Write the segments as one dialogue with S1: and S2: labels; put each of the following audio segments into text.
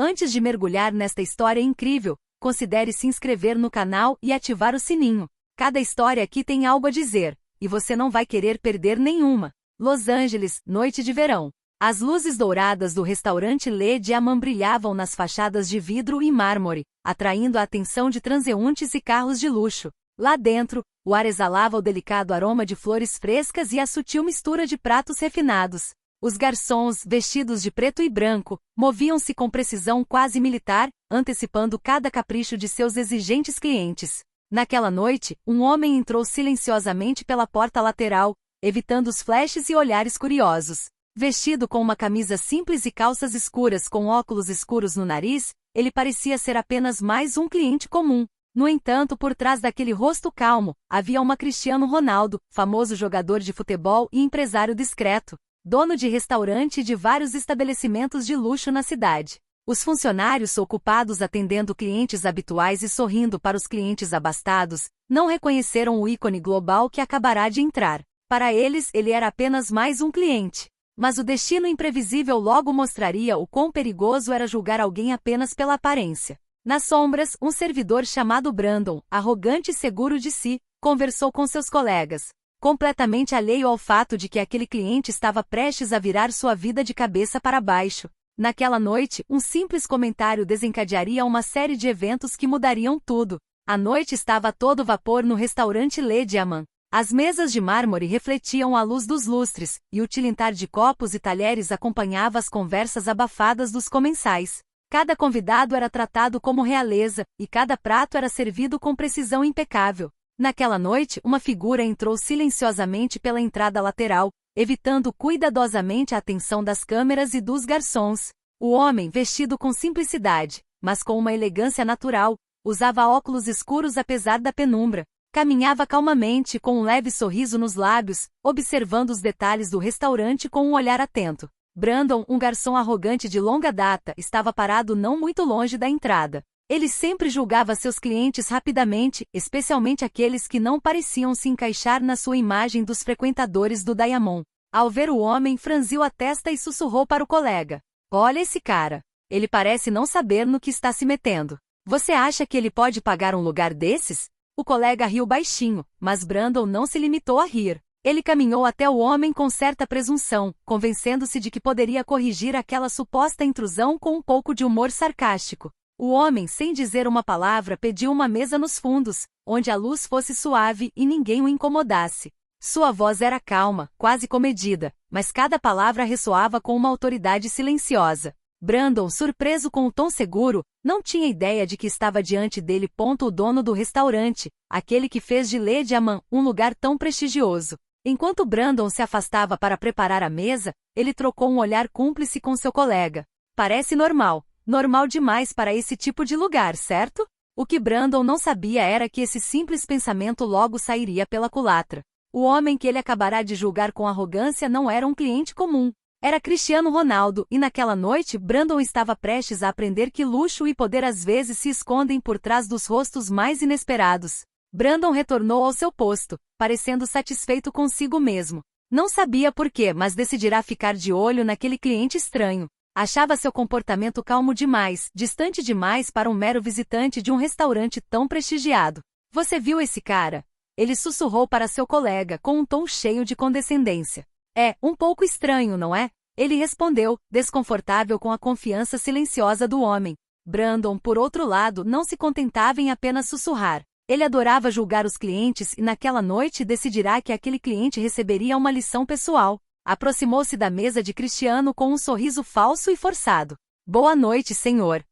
S1: Antes de mergulhar nesta história incrível, considere se inscrever no canal e ativar o sininho. Cada história aqui tem algo a dizer, e você não vai querer perder nenhuma. Los Angeles, noite de verão. As luzes douradas do restaurante Le Diamant brilhavam nas fachadas de vidro e mármore, atraindo a atenção de transeuntes e carros de luxo. Lá dentro, o ar exalava o delicado aroma de flores frescas e a sutil mistura de pratos refinados. Os garçons, vestidos de preto e branco, moviam-se com precisão quase militar, antecipando cada capricho de seus exigentes clientes. Naquela noite, um homem entrou silenciosamente pela porta lateral, evitando os flashes e olhares curiosos. Vestido com uma camisa simples e calças escuras com óculos escuros no nariz, ele parecia ser apenas mais um cliente comum. No entanto, por trás daquele rosto calmo, havia uma Cristiano Ronaldo, famoso jogador de futebol e empresário discreto, dono de restaurante e de vários estabelecimentos de luxo na cidade. Os funcionários, ocupados atendendo clientes habituais e sorrindo para os clientes abastados, não reconheceram o ícone global que acabará de entrar. Para eles, ele era apenas mais um cliente. Mas o destino imprevisível logo mostraria o quão perigoso era julgar alguém apenas pela aparência. Nas sombras, um servidor chamado Brandon, arrogante e seguro de si, conversou com seus colegas, completamente alheio ao fato de que aquele cliente estava prestes a virar sua vida de cabeça para baixo. Naquela noite, um simples comentário desencadearia uma série de eventos que mudariam tudo. A noite estava a todo vapor no restaurante Le Diamant. As mesas de mármore refletiam a luz dos lustres, e o tilintar de copos e talheres acompanhava as conversas abafadas dos comensais. Cada convidado era tratado como realeza, e cada prato era servido com precisão impecável. Naquela noite, uma figura entrou silenciosamente pela entrada lateral, evitando cuidadosamente a atenção das câmeras e dos garçons. O homem, vestido com simplicidade, mas com uma elegância natural, usava óculos escuros apesar da penumbra. Caminhava calmamente com um leve sorriso nos lábios, observando os detalhes do restaurante com um olhar atento. Brandon, um garçom arrogante de longa data, estava parado não muito longe da entrada. Ele sempre julgava seus clientes rapidamente, especialmente aqueles que não pareciam se encaixar na sua imagem dos frequentadores do Diamond. Ao ver o homem, franziu a testa e sussurrou para o colega: "Olha esse cara. Ele parece não saber no que está se metendo. Você acha que ele pode pagar um lugar desses?" O colega riu baixinho, mas Brandon não se limitou a rir. Ele caminhou até o homem com certa presunção, convencendo-se de que poderia corrigir aquela suposta intrusão com um pouco de humor sarcástico. O homem, sem dizer uma palavra, pediu uma mesa nos fundos, onde a luz fosse suave e ninguém o incomodasse. Sua voz era calma, quase comedida, mas cada palavra ressoava com uma autoridade silenciosa. Brandon, surpreso com o tom seguro, não tinha ideia de que estava diante dele. O dono do restaurante, aquele que fez de Le Diamant um lugar tão prestigioso. Enquanto Brandon se afastava para preparar a mesa, ele trocou um olhar cúmplice com seu colega. "Parece normal. Normal demais para esse tipo de lugar, certo?" O que Brandon não sabia era que esse simples pensamento logo sairia pela culatra. O homem que ele acabará de julgar com arrogância não era um cliente comum. Era Cristiano Ronaldo, e naquela noite Brandon estava prestes a aprender que luxo e poder às vezes se escondem por trás dos rostos mais inesperados. Brandon retornou ao seu posto, parecendo satisfeito consigo mesmo. Não sabia por quê, mas decidirá ficar de olho naquele cliente estranho. Achava seu comportamento calmo demais, distante demais para um mero visitante de um restaurante tão prestigiado. "Você viu esse cara?" Ele sussurrou para seu colega com um tom cheio de condescendência. "É, um pouco estranho, não é?" Ele respondeu, desconfortável com a confiança silenciosa do homem. Brandon, por outro lado, não se contentava em apenas sussurrar. Ele adorava julgar os clientes e naquela noite decidirá que aquele cliente receberia uma lição pessoal. Aproximou-se da mesa de Cristiano com um sorriso falso e forçado. "Boa noite, senhor.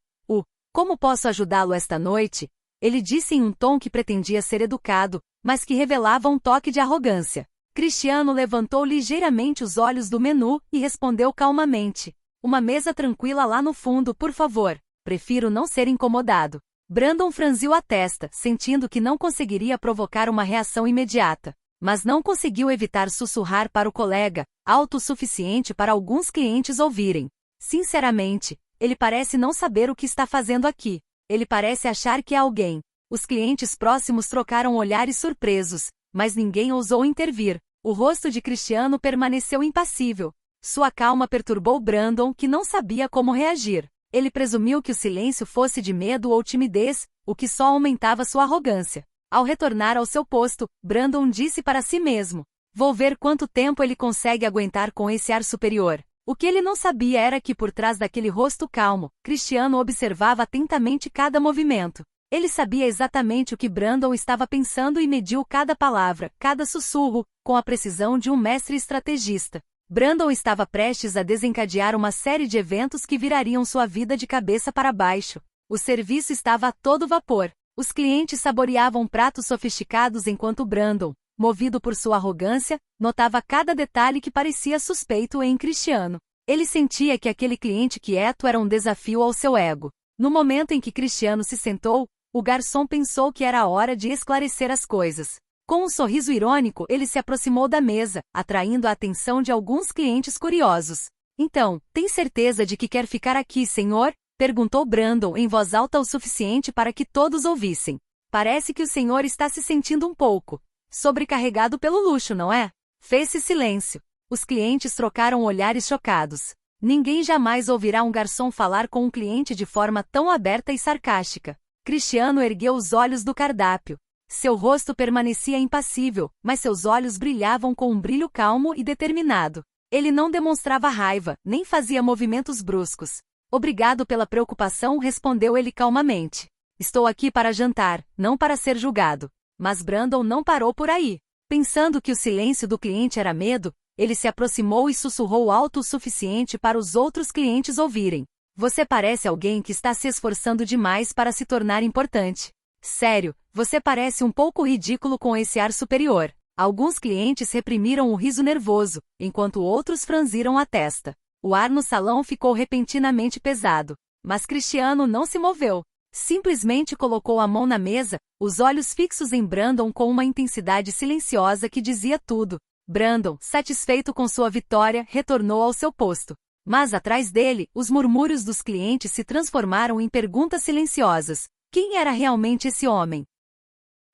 S1: Como posso ajudá-lo esta noite?" Ele disse em um tom que pretendia ser educado, mas que revelava um toque de arrogância. Cristiano levantou ligeiramente os olhos do menu e respondeu calmamente: "Uma mesa tranquila lá no fundo, por favor. Prefiro não ser incomodado." Brandon franziu a testa, sentindo que não conseguiria provocar uma reação imediata. Mas não conseguiu evitar sussurrar para o colega, alto o suficiente para alguns clientes ouvirem: "Sinceramente, ele parece não saber o que está fazendo aqui. Ele parece achar que é alguém." Os clientes próximos trocaram olhares surpresos, mas ninguém ousou intervir. O rosto de Cristiano permaneceu impassível. Sua calma perturbou Brandon, que não sabia como reagir. Ele presumiu que o silêncio fosse de medo ou timidez, o que só aumentava sua arrogância. Ao retornar ao seu posto, Brandon disse para si mesmo: vou ver quanto tempo ele consegue aguentar com esse ar superior. O que ele não sabia era que por trás daquele rosto calmo, Cristiano observava atentamente cada movimento. Ele sabia exatamente o que Brandon estava pensando e mediu cada palavra, cada sussurro, com a precisão de um mestre estrategista. Brandon estava prestes a desencadear uma série de eventos que virariam sua vida de cabeça para baixo. O serviço estava a todo vapor. Os clientes saboreavam pratos sofisticados enquanto Brandon, movido por sua arrogância, notava cada detalhe que parecia suspeito em Cristiano. Ele sentia que aquele cliente quieto era um desafio ao seu ego. No momento em que Cristiano se sentou, o garçom pensou que era a hora de esclarecer as coisas. Com um sorriso irônico, ele se aproximou da mesa, atraindo a atenção de alguns clientes curiosos. Então, tem certeza de que quer ficar aqui, senhor? Perguntou Brandon em voz alta o suficiente para que todos ouvissem. Parece que o senhor está se sentindo um pouco sobrecarregado pelo luxo, não é? Fez-se silêncio. Os clientes trocaram olhares chocados. Ninguém jamais ouvirá um garçom falar com um cliente de forma tão aberta e sarcástica. Cristiano ergueu os olhos do cardápio. Seu rosto permanecia impassível, mas seus olhos brilhavam com um brilho calmo e determinado. Ele não demonstrava raiva, nem fazia movimentos bruscos. Obrigado pela preocupação, respondeu ele calmamente. Estou aqui para jantar, não para ser julgado. Mas Brandon não parou por aí. Pensando que o silêncio do cliente era medo, ele se aproximou e sussurrou alto o suficiente para os outros clientes ouvirem. Você parece alguém que está se esforçando demais para se tornar importante. Sério, você parece um pouco ridículo com esse ar superior. Alguns clientes reprimiram o riso nervoso, enquanto outros franziram a testa. O ar no salão ficou repentinamente pesado. Mas Cristiano não se moveu. Simplesmente colocou a mão na mesa, os olhos fixos em Brandon com uma intensidade silenciosa que dizia tudo. Brandon, satisfeito com sua vitória, retornou ao seu posto. Mas atrás dele, os murmúrios dos clientes se transformaram em perguntas silenciosas. Quem era realmente esse homem?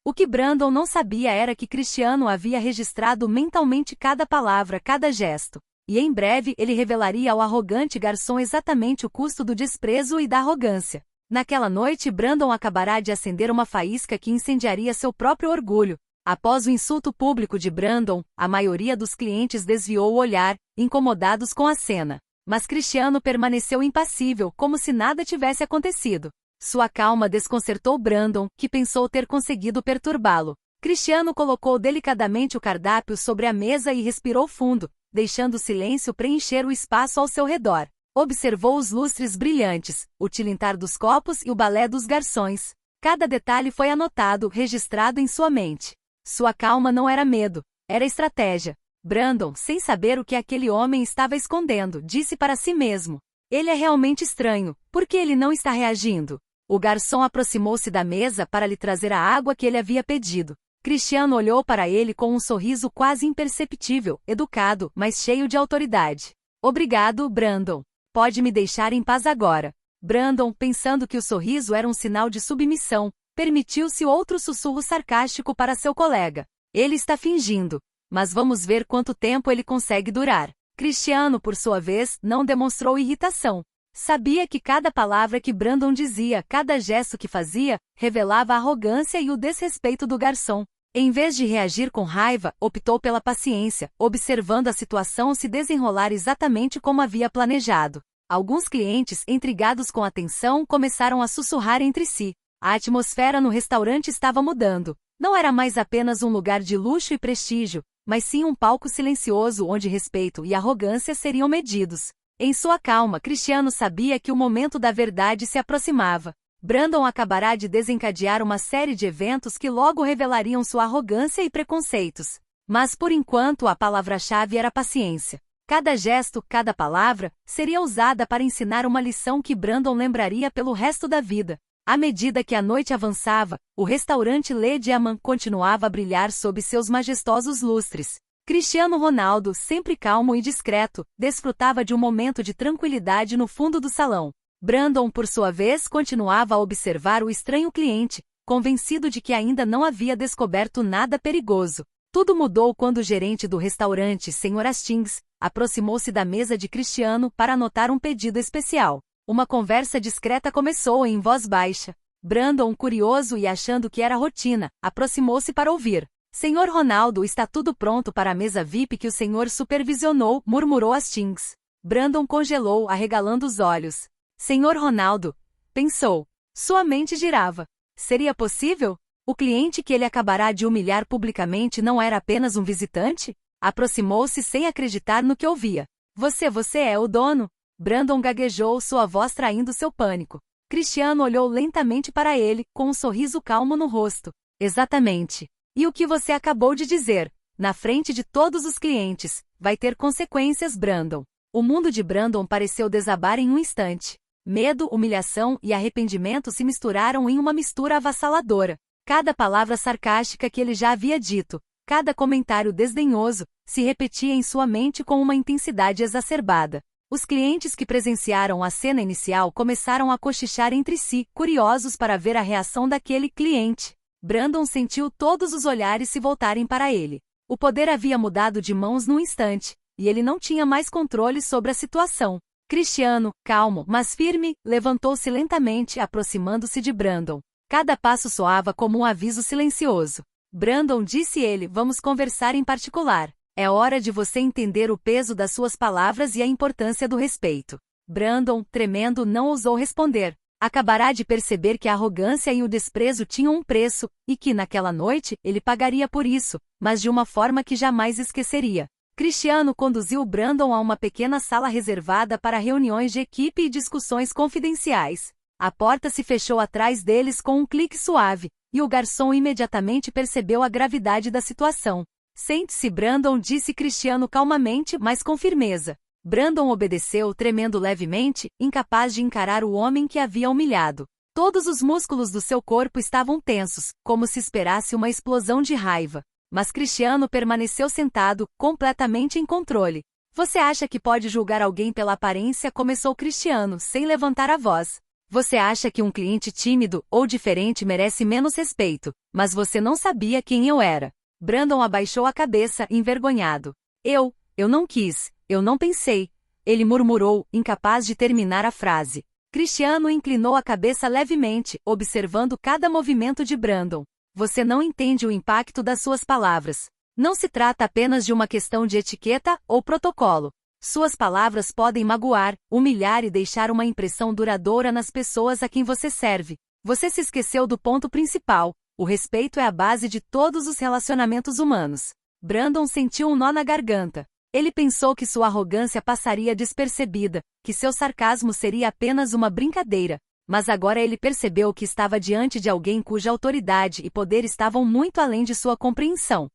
S1: O que Brandon não sabia era que Cristiano havia registrado mentalmente cada palavra, cada gesto. E em breve ele revelaria ao arrogante garçom exatamente o custo do desprezo e da arrogância. Naquela noite Brandon acabará de acender uma faísca que incendiaria seu próprio orgulho. Após o insulto público de Brandon, a maioria dos clientes desviou o olhar, incomodados com a cena. Mas Cristiano permaneceu impassível, como se nada tivesse acontecido. Sua calma desconcertou Brandon, que pensou ter conseguido perturbá-lo. Cristiano colocou delicadamente o cardápio sobre a mesa e respirou fundo, deixando o silêncio preencher o espaço ao seu redor. Observou os lustres brilhantes, o tilintar dos copos e o balé dos garçons. Cada detalhe foi anotado, registrado em sua mente. Sua calma não era medo, era estratégia. Brandon, sem saber o que aquele homem estava escondendo, disse para si mesmo: ele é realmente estranho, por que ele não está reagindo? O garçom aproximou-se da mesa para lhe trazer a água que ele havia pedido. Cristiano olhou para ele com um sorriso quase imperceptível, educado, mas cheio de autoridade. Obrigado, Brandon. Pode me deixar em paz agora. Brandon, pensando que o sorriso era um sinal de submissão, permitiu-se outro sussurro sarcástico para seu colega. Ele está fingindo. Mas vamos ver quanto tempo ele consegue durar. Cristiano, por sua vez, não demonstrou irritação. Sabia que cada palavra que Brandon dizia, cada gesto que fazia, revelava a arrogância e o desrespeito do garçom. Em vez de reagir com raiva, optou pela paciência, observando a situação se desenrolar exatamente como havia planejado. Alguns clientes, intrigados com a tensão, começaram a sussurrar entre si. A atmosfera no restaurante estava mudando. Não era mais apenas um lugar de luxo e prestígio, mas sim um palco silencioso onde respeito e arrogância seriam medidos. Em sua calma, Cristiano sabia que o momento da verdade se aproximava. Brandon acabará de desencadear uma série de eventos que logo revelariam sua arrogância e preconceitos. Mas por enquanto a palavra-chave era paciência. Cada gesto, cada palavra, seria usada para ensinar uma lição que Brandon lembraria pelo resto da vida. À medida que a noite avançava, o restaurante Le Diamant continuava a brilhar sob seus majestosos lustres. Cristiano Ronaldo, sempre calmo e discreto, desfrutava de um momento de tranquilidade no fundo do salão. Brandon, por sua vez, continuava a observar o estranho cliente, convencido de que ainda não havia descoberto nada perigoso. Tudo mudou quando o gerente do restaurante, Sr. Hastings, aproximou-se da mesa de Cristiano para anotar um pedido especial. Uma conversa discreta começou em voz baixa. Brandon, curioso e achando que era rotina, aproximou-se para ouvir. Senhor Ronaldo, está tudo pronto para a mesa VIP que o senhor supervisionou, murmurou Hastings. Brandon congelou, arregalando os olhos. Senhor Ronaldo, pensou. Sua mente girava. Seria possível? O cliente que ele acabará de humilhar publicamente não era apenas um visitante? Aproximou-se sem acreditar no que ouvia. Você é o dono? Brandon gaguejou, sua voz traindo seu pânico. Cristiano olhou lentamente para ele, com um sorriso calmo no rosto. Exatamente. E o que você acabou de dizer? Na frente de todos os clientes, vai ter consequências, Brandon. O mundo de Brandon pareceu desabar em um instante. Medo, humilhação e arrependimento se misturaram em uma mistura avassaladora. Cada palavra sarcástica que ele já havia dito, cada comentário desdenhoso, se repetia em sua mente com uma intensidade exacerbada. Os clientes que presenciaram a cena inicial começaram a cochichar entre si, curiosos para ver a reação daquele cliente. Brandon sentiu todos os olhares se voltarem para ele. O poder havia mudado de mãos num instante, e ele não tinha mais controle sobre a situação. Cristiano, calmo, mas firme, levantou-se lentamente, aproximando-se de Brandon. Cada passo soava como um aviso silencioso. Brandon, disse ele, vamos conversar em particular. É hora de você entender o peso das suas palavras e a importância do respeito. Brandon, tremendo, não ousou responder. Acabará de perceber que a arrogância e o desprezo tinham um preço, e que naquela noite ele pagaria por isso, mas de uma forma que jamais esqueceria. Cristiano conduziu Brandon a uma pequena sala reservada para reuniões de equipe e discussões confidenciais. A porta se fechou atrás deles com um clique suave, e o garçom imediatamente percebeu a gravidade da situação. Sente-se, Brandon, disse Cristiano calmamente, mas com firmeza. Brandon obedeceu, tremendo levemente, incapaz de encarar o homem que havia humilhado. Todos os músculos do seu corpo estavam tensos, como se esperasse uma explosão de raiva. Mas Cristiano permaneceu sentado, completamente em controle. Você acha que pode julgar alguém pela aparência? Começou Cristiano, sem levantar a voz. Você acha que um cliente tímido ou diferente merece menos respeito, mas você não sabia quem eu era. Brandon abaixou a cabeça, envergonhado. Eu não quis, eu não pensei. Ele murmurou, incapaz de terminar a frase. Cristiano inclinou a cabeça levemente, observando cada movimento de Brandon. Você não entende o impacto das suas palavras. Não se trata apenas de uma questão de etiqueta ou protocolo. Suas palavras podem magoar, humilhar e deixar uma impressão duradoura nas pessoas a quem você serve. Você se esqueceu do ponto principal. O respeito é a base de todos os relacionamentos humanos. Brandon sentiu um nó na garganta. Ele pensou que sua arrogância passaria despercebida, que seu sarcasmo seria apenas uma brincadeira. Mas agora ele percebeu que estava diante de alguém cuja autoridade e poder estavam muito além de sua compreensão.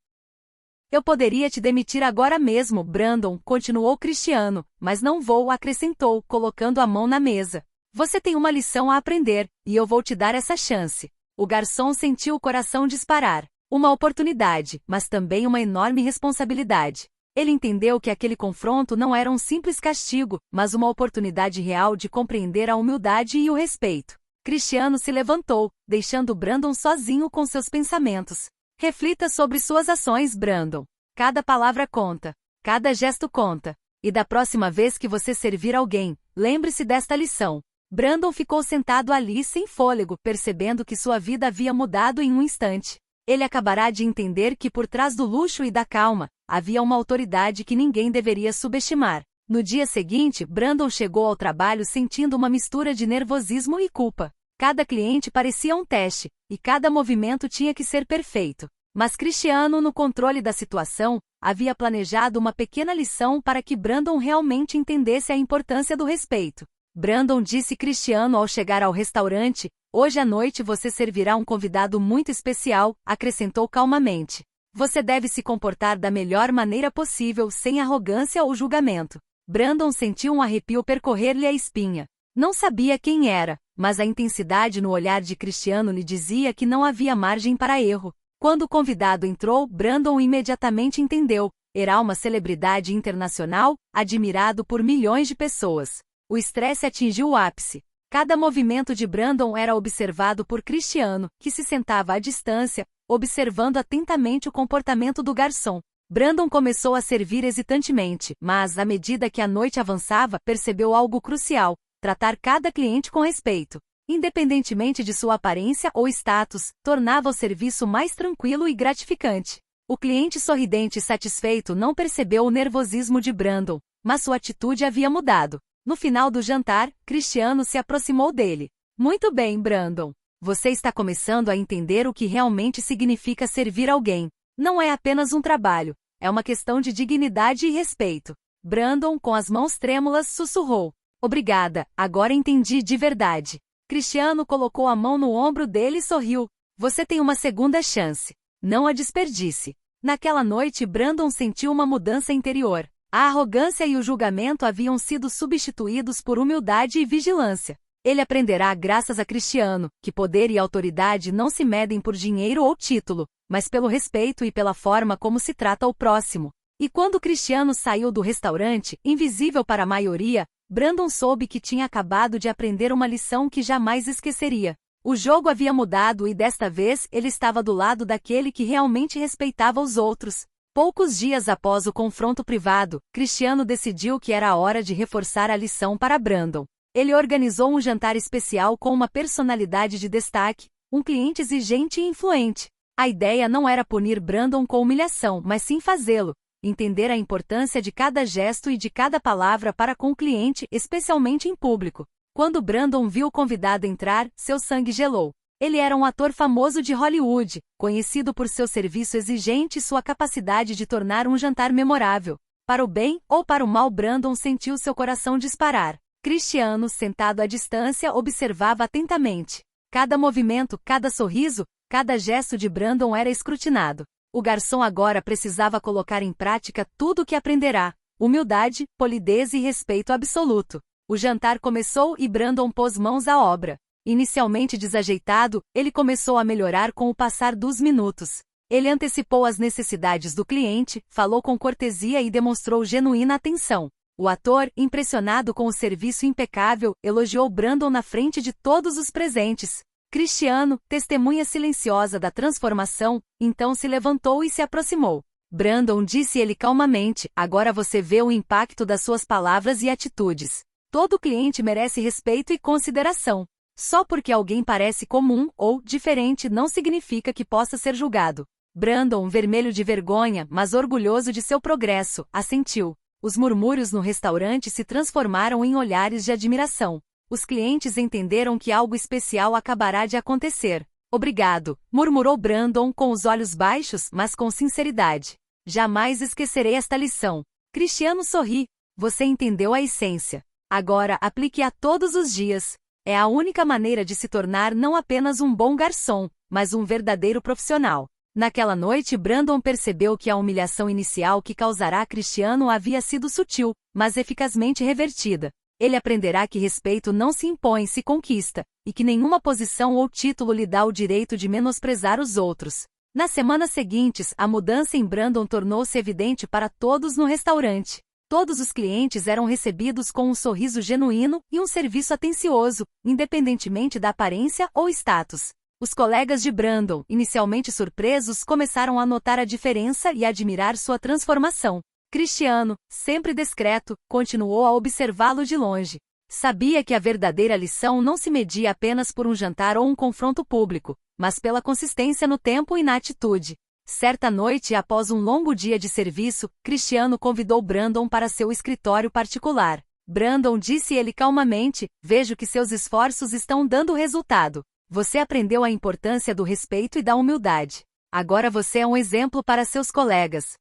S1: Eu poderia te demitir agora mesmo, Brandon, continuou Cristiano, mas não vou, acrescentou, colocando a mão na mesa. Você tem uma lição a aprender, e eu vou te dar essa chance. O garçom sentiu o coração disparar. Uma oportunidade, mas também uma enorme responsabilidade. Ele entendeu que aquele confronto não era um simples castigo, mas uma oportunidade real de compreender a humildade e o respeito. Cristiano se levantou, deixando Brandon sozinho com seus pensamentos. Reflita sobre suas ações, Brandon. Cada palavra conta. Cada gesto conta. E da próxima vez que você servir alguém, lembre-se desta lição. Brandon ficou sentado ali sem fôlego, percebendo que sua vida havia mudado em um instante. Ele acabará de entender que por trás do luxo e da calma, havia uma autoridade que ninguém deveria subestimar. No dia seguinte, Brandon chegou ao trabalho sentindo uma mistura de nervosismo e culpa. Cada cliente parecia um teste, e cada movimento tinha que ser perfeito. Mas Cristiano, no controle da situação, havia planejado uma pequena lição para que Brandon realmente entendesse a importância do respeito. Brandon, disse Cristiano ao chegar ao restaurante, hoje à noite você servirá um convidado muito especial, acrescentou calmamente. Você deve se comportar da melhor maneira possível, sem arrogância ou julgamento. Brandon sentiu um arrepio percorrer-lhe a espinha. Não sabia quem era, mas a intensidade no olhar de Cristiano lhe dizia que não havia margem para erro. Quando o convidado entrou, Brandon imediatamente entendeu. Era uma celebridade internacional, admirado por milhões de pessoas. O estresse atingiu o ápice. Cada movimento de Brandon era observado por Cristiano, que se sentava à distância, observando atentamente o comportamento do garçom. Brandon começou a servir hesitantemente, mas, à medida que a noite avançava, percebeu algo crucial. tratar cada cliente com respeito, independentemente de sua aparência ou status, tornava o serviço mais tranquilo e gratificante. O cliente sorridente e satisfeito não percebeu o nervosismo de Brandon, mas sua atitude havia mudado. No final do jantar, Cristiano se aproximou dele. Muito bem, Brandon. Você está começando a entender o que realmente significa servir alguém. Não é apenas um trabalho, é uma questão de dignidade e respeito. Brandon, com as mãos trêmulas, sussurrou. Obrigada, agora entendi de verdade. Cristiano colocou a mão no ombro dele e sorriu. Você tem uma segunda chance. Não a desperdice. Naquela noite, Brandon sentiu uma mudança interior. A arrogância e o julgamento haviam sido substituídos por humildade e vigilância. Ele aprenderá graças a Cristiano, que poder e autoridade não se medem por dinheiro ou título, mas pelo respeito e pela forma como se trata o próximo. E quando Cristiano saiu do restaurante, invisível para a maioria, Brandon soube que tinha acabado de aprender uma lição que jamais esqueceria. O jogo havia mudado e desta vez ele estava do lado daquele que realmente respeitava os outros. Poucos dias após o confronto privado, Cristiano decidiu que era a hora de reforçar a lição para Brandon. Ele organizou um jantar especial com uma personalidade de destaque, um cliente exigente e influente. A ideia não era punir Brandon com humilhação, mas sim fazê-lo entender a importância de cada gesto e de cada palavra para com o cliente, especialmente em público. Quando Brandon viu o convidado entrar, seu sangue gelou. Ele era um ator famoso de Hollywood, conhecido por seu serviço exigente e sua capacidade de tornar um jantar memorável. Para o bem ou para o mal, Brandon sentiu seu coração disparar. Cristiano, sentado à distância, observava atentamente. Cada movimento, cada sorriso, cada gesto de Brandon era escrutinado. O garçom agora precisava colocar em prática tudo o que aprenderá. Humildade, polidez e respeito absoluto. O jantar começou e Brandon pôs mãos à obra. Inicialmente desajeitado, ele começou a melhorar com o passar dos minutos. Ele antecipou as necessidades do cliente, falou com cortesia e demonstrou genuína atenção. O ator, impressionado com o serviço impecável, elogiou Brandon na frente de todos os presentes. Cristiano, testemunha silenciosa da transformação, então se levantou e se aproximou. Brandon, disse ele calmamente, agora você vê o impacto das suas palavras e atitudes. Todo cliente merece respeito e consideração. Só porque alguém parece comum ou diferente não significa que possa ser julgado. Brandon, vermelho de vergonha, mas orgulhoso de seu progresso, assentiu. Os murmúrios no restaurante se transformaram em olhares de admiração. Os clientes entenderam que algo especial acabará de acontecer. Obrigado, murmurou Brandon com os olhos baixos, mas com sinceridade. Jamais esquecerei esta lição. Cristiano sorri. Você entendeu a essência. Agora aplique-a todos os dias. É a única maneira de se tornar não apenas um bom garçom, mas um verdadeiro profissional. Naquela noite, Brandon percebeu que a humilhação inicial que causará a Cristiano havia sido sutil, mas eficazmente revertida. Ele aprenderá que respeito não se impõe, se conquista, e que nenhuma posição ou título lhe dá o direito de menosprezar os outros. Nas semanas seguintes, a mudança em Brandon tornou-se evidente para todos no restaurante. Todos os clientes eram recebidos com um sorriso genuíno e um serviço atencioso, independentemente da aparência ou status. Os colegas de Brandon, inicialmente surpresos, começaram a notar a diferença e a admirar sua transformação. Cristiano, sempre discreto, continuou a observá-lo de longe. Sabia que a verdadeira lição não se media apenas por um jantar ou um confronto público, mas pela consistência no tempo e na atitude. Certa noite, após um longo dia de serviço, Cristiano convidou Brandon para seu escritório particular. Brandon, disse ele calmamente, vejo que seus esforços estão dando resultado. Você aprendeu a importância do respeito e da humildade. Agora você é um exemplo para seus colegas.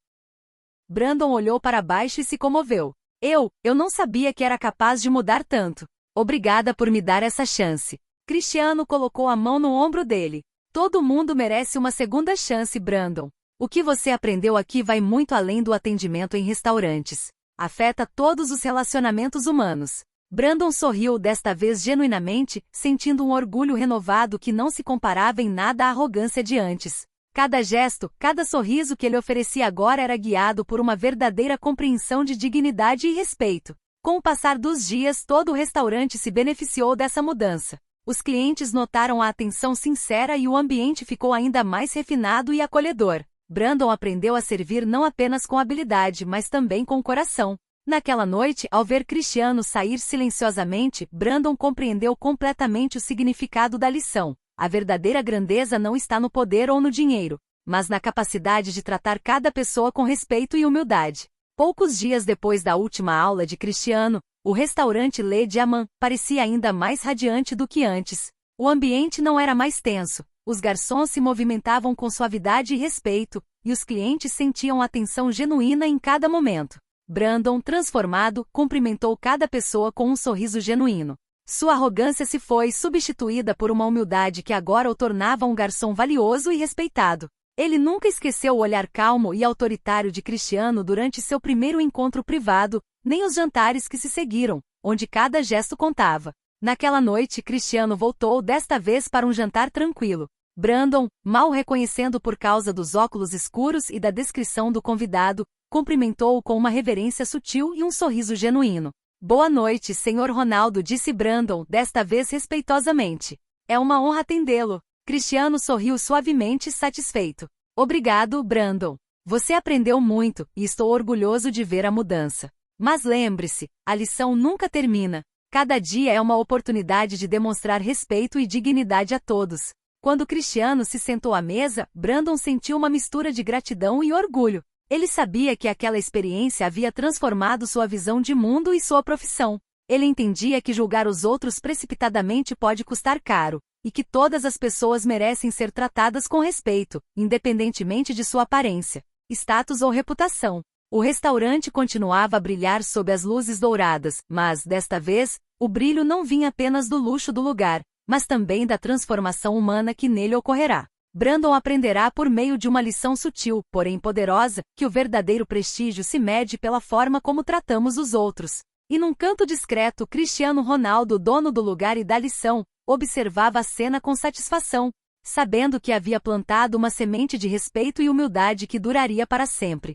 S1: Brandon olhou para baixo e se comoveu. Eu não sabia que era capaz de mudar tanto. Obrigada por me dar essa chance. Cristiano colocou a mão no ombro dele. Todo mundo merece uma segunda chance, Brandon. O que você aprendeu aqui vai muito além do atendimento em restaurantes. Afeta todos os relacionamentos humanos. Brandon sorriu desta vez genuinamente, sentindo um orgulho renovado que não se comparava em nada à arrogância de antes. Cada gesto, cada sorriso que ele oferecia agora era guiado por uma verdadeira compreensão de dignidade e respeito. Com o passar dos dias, todo o restaurante se beneficiou dessa mudança. Os clientes notaram a atenção sincera e o ambiente ficou ainda mais refinado e acolhedor. Brandon aprendeu a servir não apenas com habilidade, mas também com coração. Naquela noite, ao ver Cristiano sair silenciosamente, Brandon compreendeu completamente o significado da lição. A verdadeira grandeza não está no poder ou no dinheiro, mas na capacidade de tratar cada pessoa com respeito e humildade. Poucos dias depois da última aula de Cristiano, o restaurante Le Diamant parecia ainda mais radiante do que antes. O ambiente não era mais tenso, os garçons se movimentavam com suavidade e respeito, e os clientes sentiam atenção genuína em cada momento. Brandon, transformado, cumprimentou cada pessoa com um sorriso genuíno. Sua arrogância se foi substituída por uma humildade que agora o tornava um garçom valioso e respeitado. Ele nunca esqueceu o olhar calmo e autoritário de Cristiano durante seu primeiro encontro privado, nem os jantares que se seguiram, onde cada gesto contava. Naquela noite, Cristiano voltou desta vez para um jantar tranquilo. Brandon, mal reconhecendo por causa dos óculos escuros e da descrição do convidado, cumprimentou-o com uma reverência sutil e um sorriso genuíno. Boa noite, Sr. Ronaldo, disse Brandon, desta vez respeitosamente. É uma honra atendê-lo. Cristiano sorriu suavemente, satisfeito. Obrigado, Brandon. Você aprendeu muito, e estou orgulhoso de ver a mudança. Mas lembre-se, a lição nunca termina. Cada dia é uma oportunidade de demonstrar respeito e dignidade a todos. Quando Cristiano se sentou à mesa, Brandon sentiu uma mistura de gratidão e orgulho. Ele sabia que aquela experiência havia transformado sua visão de mundo e sua profissão. Ele entendia que julgar os outros precipitadamente pode custar caro, e que todas as pessoas merecem ser tratadas com respeito, independentemente de sua aparência, status ou reputação. O restaurante continuava a brilhar sob as luzes douradas, mas, desta vez, o brilho não vinha apenas do luxo do lugar, mas também da transformação humana que nele ocorrerá. Brandon aprenderá por meio de uma lição sutil, porém poderosa, que o verdadeiro prestígio se mede pela forma como tratamos os outros. E num canto discreto, Cristiano Ronaldo, dono do lugar e da lição, observava a cena com satisfação, sabendo que havia plantado uma semente de respeito e humildade que duraria para sempre.